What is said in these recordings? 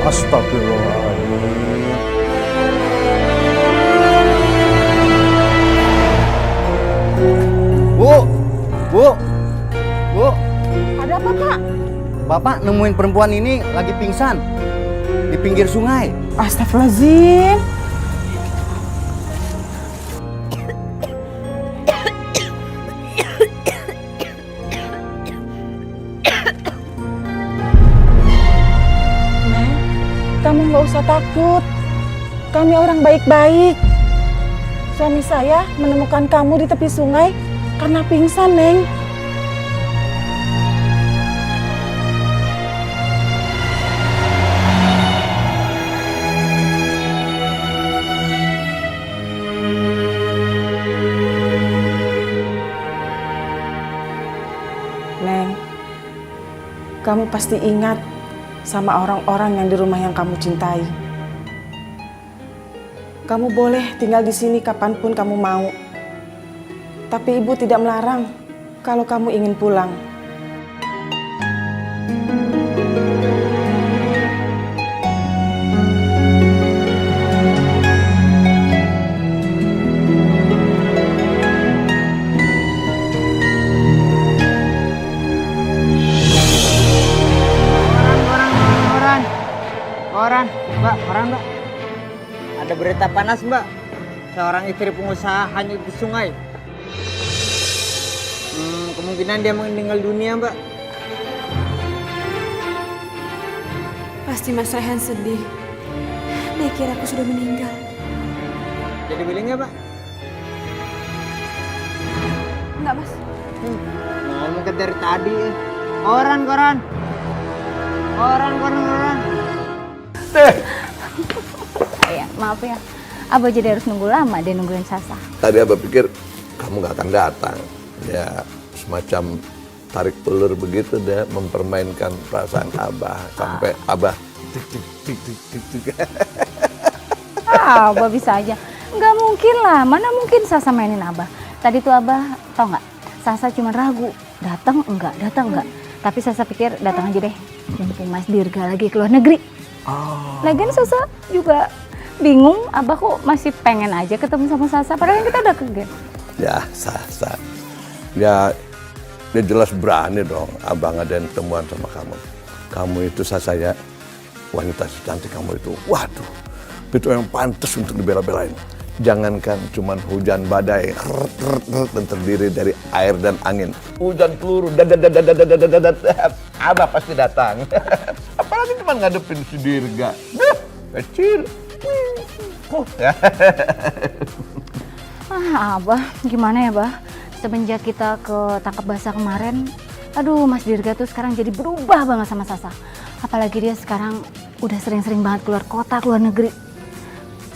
Astagfirullahaladzim. Bu, bu, bu. Ada apa, Pak? Bapak nemuin perempuan ini lagi pingsan di pinggir sungai. Astagfirullahaladzim. Neng, kamu nggak usah takut. Kami orang baik-baik. Suami saya menemukan kamu di tepi sungai karena pingsan, Neng. Neng, kamu pasti ingat sama orang-orang yang di rumah yang kamu cintai. Kamu boleh tinggal di sini kapanpun kamu mau. Tapi ibu tidak melarang kalau kamu ingin pulang. Koran, Mbak, koran, Mbak. Ada berita panas, Mbak. Seorang istri pengusaha hanyut di sungai. Kemungkinan dia meninggal dunia, Mbak. Pasti Mas Rehan sedih. Dia kira aku sudah meninggal. Jadi beli nggak, Mbak? Enggak, Mas. Ngomong dari tadi. Koran. Ya, maaf ya. Abah jadi harus nunggu lama dia nungguin Sasa. Tadi Abah pikir kamu gak akan datang. Ya semacam tarik ulur begitu deh, mempermainkan perasaan Abah. Sampai Abah tik. Abah bisa aja. Nggak mungkin lah, mana mungkin Sasa mainin Abah. Tadi tuh Abah, tau nggak? Sasa cuma ragu, datang enggak. Tapi Sasa pikir datang aja deh. Mumpung Mas Dirga lagi keluar negeri. Lagian Sasa juga bingung, Abah kok masih pengen aja ketemu sama Sasa. Padahal kita udah kegen. Ya Sasa. Ya dia jelas berani dong Abah ngadain temuan sama kamu. Kamu itu Sasa ya, wanita secantik kamu itu. Waduh, itu yang pantas untuk dibela-belain. Jangankan cuman hujan badai dan terdiri dari air dan angin. Hujan peluru Abah pasti datang. Apalagi cuma ngadepin si Dirga. Kecil. Abah, gimana ya, Bah? Semenjak kita ketangkap basah kemarin, aduh, Mas Dirga tuh sekarang jadi berubah banget sama Sasa. Apalagi dia sekarang udah sering-sering banget keluar kota, keluar negeri.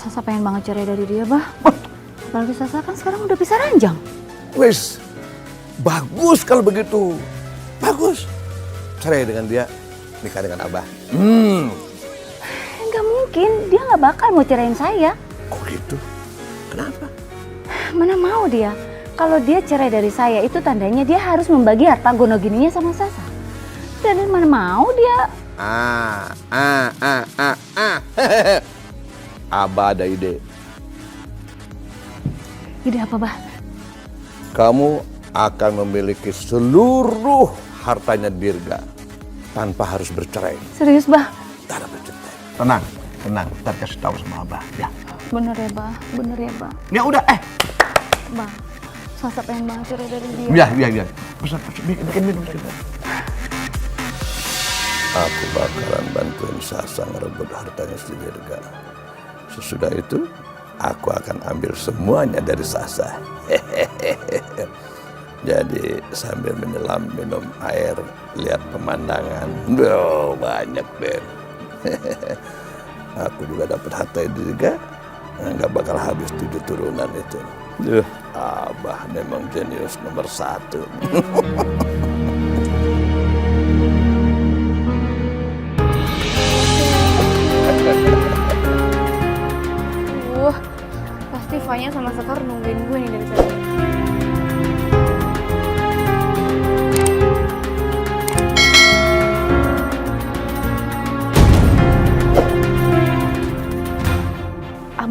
Sasa pengen banget cerai dari dia, Bah. Apalagi Sasa kan sekarang udah bisa ranjang. Wis, bagus kalau begitu. Bagus. Cerai dengan dia, nikah dengan Abah. Nggak mungkin, dia nggak bakal mau cerain saya. Oh gitu? Kenapa? Mana mau dia? Kalau dia cerai dari saya, itu tandanya dia harus membagi harta gono gininya sama Sasa. Dan mana mau dia? Abah ada ide. Ide apa, Bah? Kamu akan memiliki seluruh hartanya Dirga tanpa harus bercerai. Serius, Bah? Tak ada bercerai. Tenang. Ntar kasih tahu sama Abah. Ya. Bener ya, Bah? Ya udah, Bah, Sasa pengen banget cerai dari dia. Ya. Pesan, bikin minum kita. Aku bakalan bantuin Sasa ngerebut hartanya si Dirga. Sesudah itu, aku akan ambil semuanya dari Sasa. Jadi sambil menyelam minum air, lihat pemandangan. Banyak deh. Aku juga dapat harta Dirga, nggak bakal habis 7 turunan itu. Abah memang jenius nomor 1. Pasti Fanya sama Sekar nungguin gue nih dari tadi.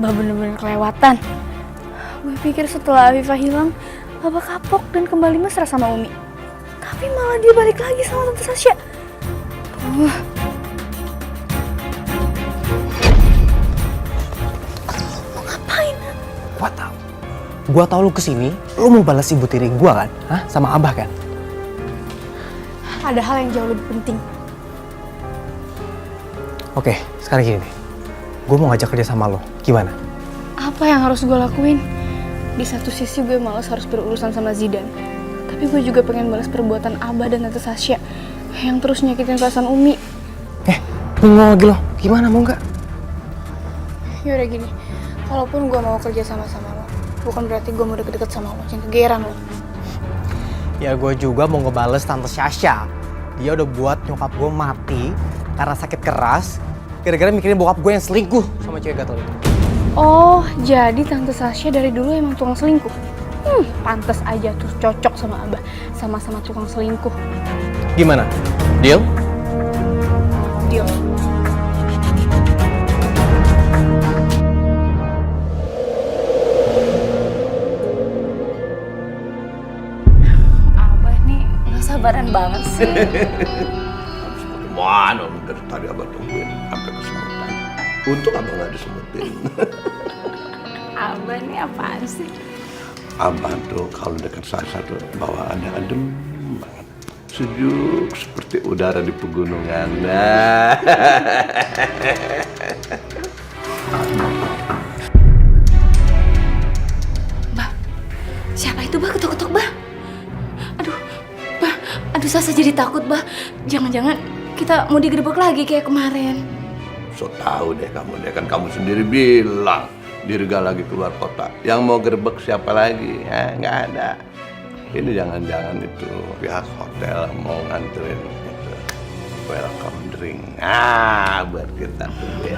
Abah bener-bener kelewatan. Gue pikir setelah Afifah hilang, Abah kapok dan kembali mesra sama Umi. Tapi malah dia balik lagi sama Tante Sasha. Mau ngapain? Gua tahu lu kesini, lu mau balas ibu tiri gua kan? Hah? Sama Abah kan? Ada hal yang jauh lebih penting. Oke, sekarang gini nih. Gue mau ngajak kerja sama lo. Gimana? Apa yang harus gue lakuin? Di satu sisi gue malas harus berurusan sama Zidan. Tapi gue juga pengen balas perbuatan Abah dan Tante Sasha yang terus nyakitin perasaan Umi. Bengong lagi lo. Gimana, mau nggak? Yaudah gini, walaupun gue mau kerja sama-sama lo, bukan berarti gue mau deket-deket sama lo, jangan kegeeran lo. Ya gue juga mau ngebales Tante Sasha. Dia udah buat nyokap gue mati karena sakit keras gara-gara mikirin bokap gue yang selingkuh sama cewek gatel itu. Oh, jadi Tante Sasha dari dulu emang tukang selingkuh? Pantes aja tuh cocok sama Abah, sama-sama tukang selingkuh. Gimana? Deal? Deal. Abah nih gak sabaran banget sih. Mana dari tadi abang tungguin sampai kesemutan. Untung abang nggak disebutin. Abah nih apaan sih? Abang tuh kalau dekat Sasa tuh bawaannya adem banget, sejuk seperti udara di pegunungan. Nah. Siapa itu, Bah? Ketok-ketok, Bah. Aduh, Bah. Aduh, Sasa jadi takut, Bah. Jangan-jangan kita mau digerebek lagi kayak kemarin. So tahu deh kamu deh, kan kamu sendiri bilang Dirga lagi keluar kota. Yang mau gerbek siapa lagi? Ya, nggak ada. Ini jangan-jangan itu pihak hotel mau nganterin itu welcome drink. Buat kita tuh ya.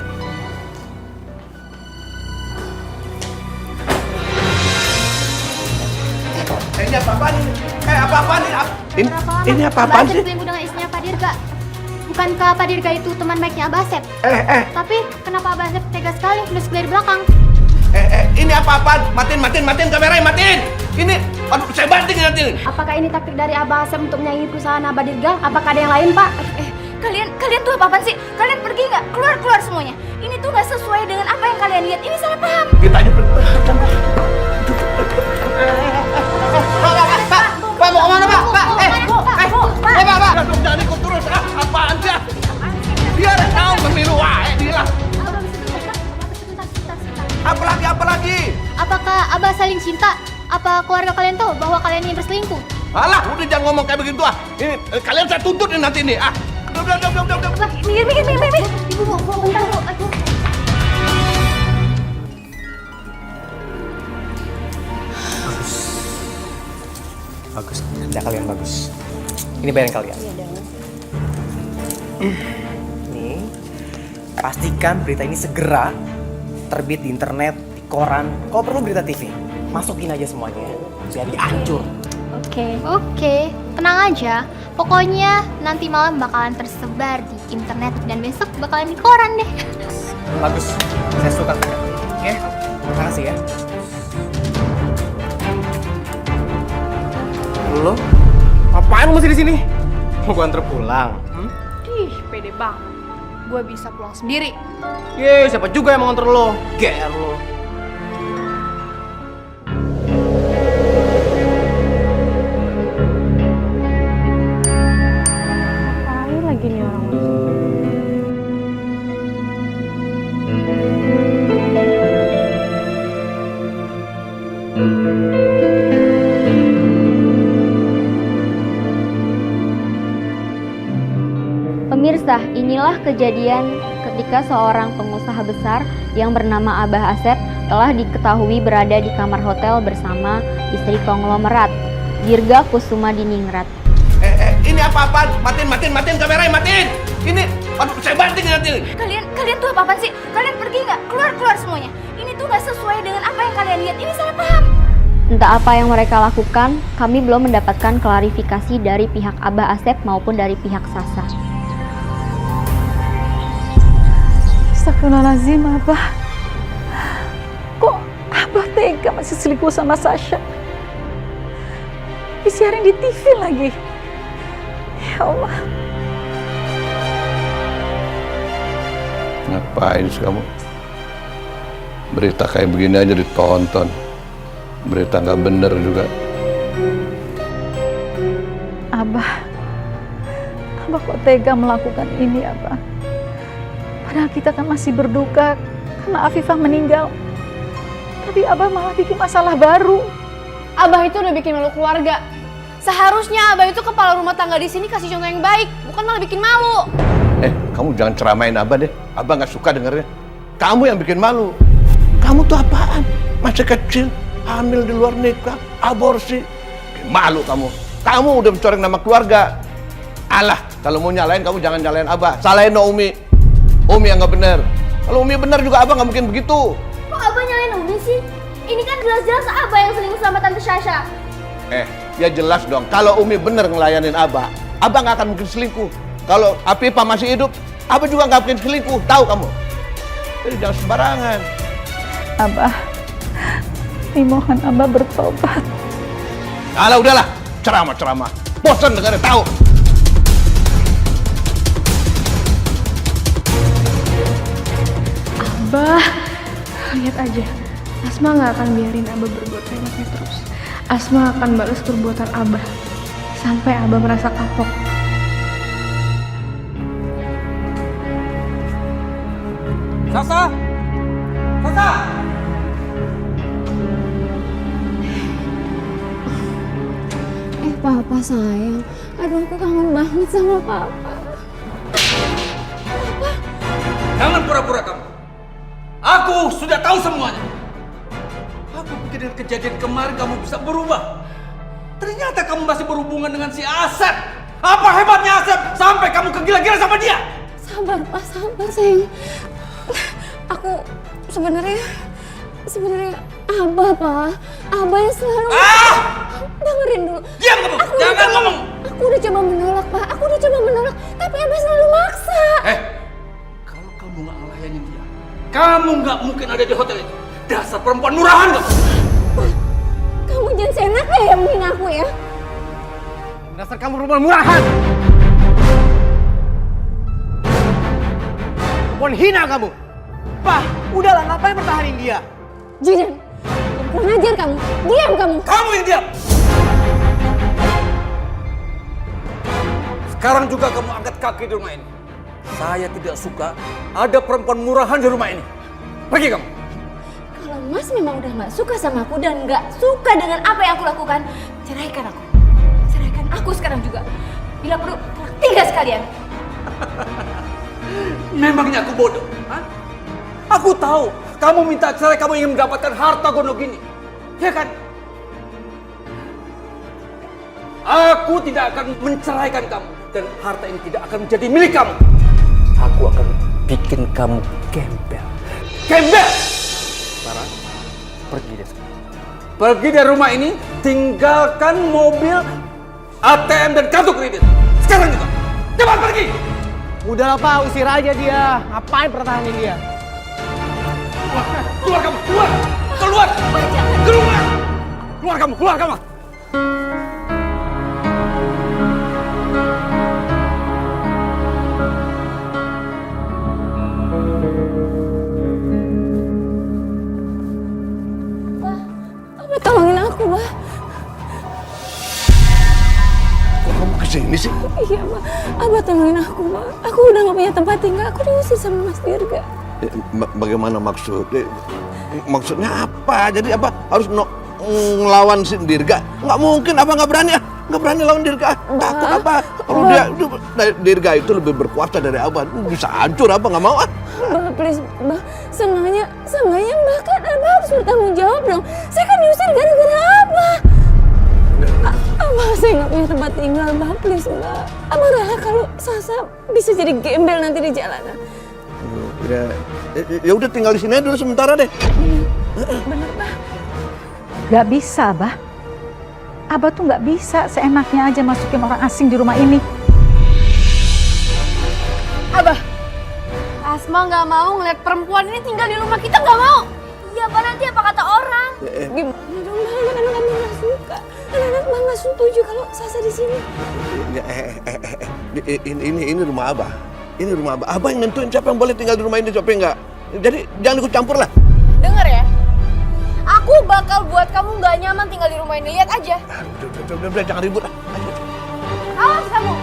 Ini apa-apaan ini? Apa-apaan ini? Ini apa-apaan sih? Selingkuh dengan istrinya Pak Dirga. Bukankah Pak Dirga itu teman baiknya Abah Asep? Tapi kenapa Abah Asep tega sekali nulis dari belakang? Ini apa-apaan? Matiin kameranya, matiin! Ini, aduh, saya banting nanti. Apakah ini taktik dari Abah Asep untuk menyaingi perusahaan Abah Dirga? Apakah ada yang lain, Pak? Kalian tuh apa-apaan sih? Kalian pergi nggak? Keluar semuanya. Ini tuh nggak sesuai dengan apa yang kalian lihat. Ini salah paham. Kita aja Pak, mau kemana, Pak? Pak! Jangan ikut terus, apaan sih? Biar tahu pemilu, dia. Apa lagi? Apakah Abah saling cinta? Apa keluarga kalian tahu bahwa kalian ini berselingkuh? Alah, udah jangan ngomong kayak begitu Ini kalian saya tuntut nih nanti nih. Udah. Minggir. Ibu, bentar, Bu. Aduh. Bagus, kerja kalian bagus. Ini bayaran kalian. Nih, pastikan berita ini segera terbit di internet, di koran. Kalau perlu berita TV, masukin aja semuanya. Biar dihancur. Oke, tenang aja. Pokoknya nanti malam bakalan tersebar di internet dan besok bakalan di koran deh. Bagus, saya suka. Oke, terima kasih ya. Lo, apaan masih di sini? Mau gua antar pulang? Ih, pede banget. Gue bisa pulang sendiri. Ye, siapa juga yang mau nganter lo? GR lo. Ngapain lagi nih orang? Pemirsa, inilah kejadian ketika seorang pengusaha besar yang bernama Abah Asep telah diketahui berada di kamar hotel bersama istri konglomerat, Dirga Kusuma Diningrat. Ini apa-apaan? Matiin kameranya, matiin! Ini, aduh, saya banting nanti. Kalian tuh apa-apaan sih? Kalian pergi nggak? Keluar semuanya. Ini tuh nggak sesuai dengan apa yang kalian lihat. Ini salah paham. Entah apa yang mereka lakukan, kami belum mendapatkan klarifikasi dari pihak Abah Asep maupun dari pihak Sasa. Astagfirullahaladzim, Abah. tega masih selingkuh sama Sasha. Disiarin di TV lagi. Ya Allah. Ngapain sih kamu? Berita kayak begini aja ditonton. Berita nggak bener juga. Abah kok tega melakukan ini, Abah? Padahal kita kan masih berduka karena Afifah meninggal. Tapi Abah malah bikin masalah baru. Abah itu udah bikin malu keluarga. Seharusnya Abah itu kepala rumah tangga di sini kasih contoh yang baik, bukan malah bikin malu. Kamu jangan ceramain Abah deh. Abah nggak suka dengernya. Kamu yang bikin malu. Kamu tuh apaan? Masih kecil, hamil di luar nikah, aborsi. Malu kamu. Kamu udah mencoreng nama keluarga. Alah, kalau mau nyalain kamu jangan nyalain Abah. Salahin Umi. Umi yang nggak bener. Kalau Umi bener juga Abah nggak mungkin begitu. Kok Abah nyalain Umi sih? Ini kan jelas-jelas Abah yang selingkuh sama Tante Sasha. Ya jelas dong. Kalau Umi bener ngelayanin Abah, Abah nggak akan mungkin selingkuh. Kalau Afifah masih hidup, Abah juga nggak mungkin selingkuh. Tahu kamu? Jadi jangan sembarangan. Abah, dimohon Abah bertobat. Alah udahlah, ceramah-ceramah. Bosan dengarnya, tahu? Abah, lihat aja. Asma nggak akan biarin Abah berbuat enaknya terus. Asma akan balas perbuatan Abah sampai Abah merasa kapok. Sasa! Sasa! Papa sayang. Aduh, aku kangen banget sama Papa. Jangan pura-pura kamu. Aku sudah tahu semuanya. Aku pikir dengan kejadian kemarin kamu bisa berubah. Ternyata kamu masih berhubungan dengan si Asep. Apa hebatnya Asep sampai kamu kegila-gila sama dia? Sabar, Pak, sabar sayang. Aku sebenarnya Abah, Pak. Abah yang selalu... Dengerin dulu. Diam kamu, jangan ngomong. Aku udah coba menolak, Pak. Aku udah coba menolak. Tapi Abah selalu maksa. Kalau kamu nggak ngelayanin dia, kamu nggak mungkin ada di hotel itu. Dasar perempuan murahan kamu. Kamu jangan seenaknya ya menghina aku ya. Dasar kamu perempuan murahan. Perempuan hina kamu. Pak, udahlah, ngapain pertahanin dia? Jidan, kurang ajar kamu. Diam kamu. Kamu yang diam. Sekarang juga kamu angkat kaki di rumah ini. Saya tidak suka ada perempuan murahan di rumah ini. Pergi kamu. Kalau Mas memang udah nggak suka sama aku dan nggak suka dengan apa yang aku lakukan, ceraikan aku. Ceraikan aku sekarang juga. Bila perlu, tiga sekalian. Memangnya aku bodoh? Hah? Aku tahu kamu minta cerai, kamu ingin mendapatkan harta gondok ini. Ya kan? Aku tidak akan menceraikan kamu. Dan harta ini tidak akan menjadi milik kamu. Aku akan bikin kamu gembel. Gembel! Sarah, pergi deh sekarang. Pergi dari rumah ini, tinggalkan mobil, ATM dan kartu kredit. Sekarang juga. Cepat pergi! Udahlah Pak, usir aja dia. Ngapain pertahanin dia? Keluar kamu, keluar! Keluar! Keluar! Keluar kamu, keluar kamu! Abah tolongin aku, Bah. Kok kamu kesini sih? Iya, Bah. Abah tolongin aku, Bah. Aku udah gak punya tempat tinggal. Aku diusir sama Mas Dirga. Bagaimana maksudnya apa? Jadi apa harus ngelawan si Dirga? Nggak mungkin, apa nggak berani? Nggak berani lawan Dirga. Takut apa? Kalau Dirga itu lebih berkuasa dari Abah, bisa hancur apa nggak mau? Bah, please, Bah. Seenggaknya Bah kan Abah harus bertanggung jawab dong. Saya kan diusir gara-gara Abah. Abah, saya nggak punya tempat tinggal, Bah. Please, Bah. Abah rela kalau Sasa bisa jadi gembel nanti di jalanan. Ya udah tinggal di sini aja dulu sementara deh. Bener, Bah. Gak bisa, Abah. Abah tuh gak bisa seenaknya aja masukin orang asing di rumah ini. Abah, Asma nggak mau ngeliat perempuan ini tinggal di rumah kita, nggak mau. lagi apa nanti apa kata orang. Gimana dong, anak-anak nggak suka. Anak-anak mah nggak setuju kalau Sasa di sini. Ini rumah Abah. Ini rumah Abah. Abah yang nentuin siapa yang boleh tinggal di rumah ini, siapa yang enggak. Jadi jangan ikut campur lah. Dengar ya, aku bakal buat kamu nggak nyaman tinggal di rumah ini. Lihat aja. Udah, jangan ribut lah. Awas kamu.